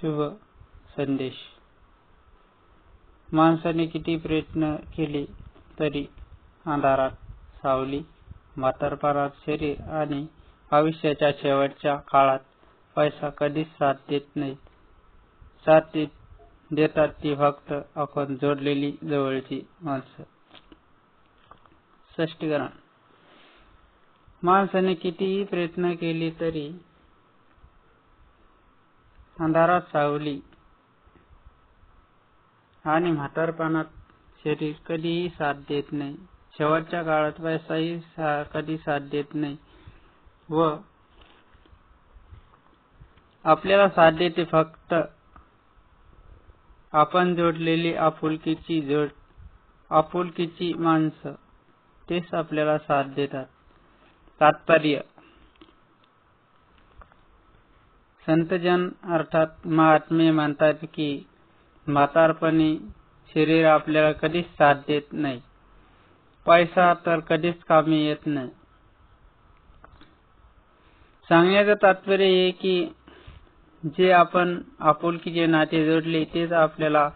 शुभ संदेश. माणसाने किती प्रयत्न केले तरी अंधारात सावली, म्हातारपणात शरीर आणि आयुष्याच्या शेवटच्या काळात पैसा कधीच साथ देत नाही. साथ देतात ती फक्त आपण जोडलेली जवळची माणसं. स्पष्टीकरण. माणसाने कितीही प्रयत्न केले तरी अंधारात सावली आणि म्हातारपणात शरीर कधीही साथ देत नाही. शेवटच्या काळात पैसाही कधी साथ देत नाही व आपल्याला साथ देते फक्त आपण जोडलेली आपुलकीची माणसं. तेच आपल्याला साथ देतात. तात्पर्य. संतजन अर्थात महात्मे म्हणतात की म्हातारपणी शरीर आपल्याला कधीच साथ देत नाही. पैसा तर कधीच कामी येत नाही. सांगण्याचं तात्पर्य हे की जे आपण आपुलकीचे नाते जोडले तेच आपल्याला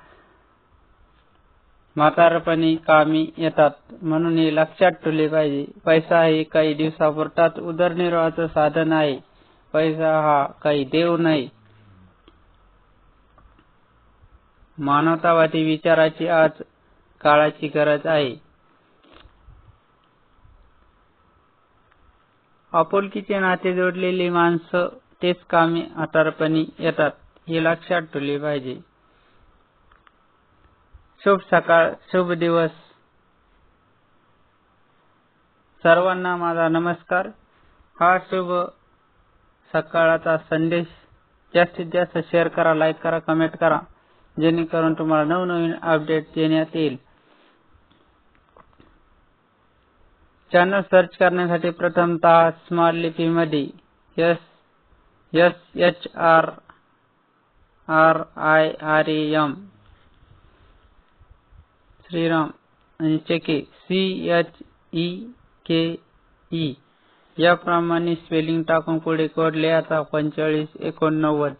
म्हातारपणी कामी येतात. म्हणून हे लक्षात ठेवले पाहिजे. पैसा हे काही दिवसापुरताच उदरनिर्वाहाचं साधन आहे. पैसा हा काही देव नाही. मानवतावादी विचाराची आज काळाची गरज आहे. आपुलकीचे नाते जोडलेली माणसं तेच कामी म्हातारपणी येतात हे लक्षात ठेवले पाहिजे. शुभ सकाळ, शुभ दिवस. सर्वांना माझा नमस्कार. हा शुभ सकाळचा संदेश जास्तीत जास्त शेअर करा, लाईक करा, कमेंट करा, जेणेकरून तुम्हाला नवनवीन अपडेट देण्यात येईल. चॅनल सर्च करण्यासाठी प्रथमतः स्मॉल लिपीमध्ये SHRRIRAM श्रीराम आणि चेके CHEKE याप्रमाणे स्पेलिंग टाकून पुढे कोड लिहायचा 4589.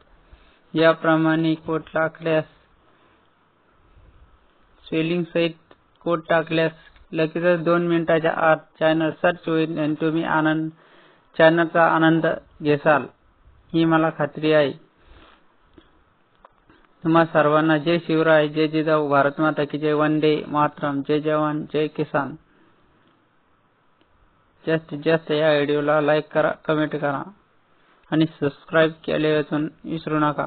याप्रमाणे कोड टाकल्यास स्पेलिंग सहित कोड टाकल्यास लगेचच 2 मिनिटांच्या आत चॅनल सर्च होईल आणि तुम्ही चॅनलचा आनंद घेसाल ही मला खात्री आहे. तुम्हा सर्वांना जय शिवराय, जय जिजाऊ, भारत माता की जय, वंदे मातरम, जय जवान, जय किसान. जास्तीत जास्त या व्हिडिओला लाईक करा, कमेंट करा आणि सबस्क्राईब केल्यापासून विसरू नका.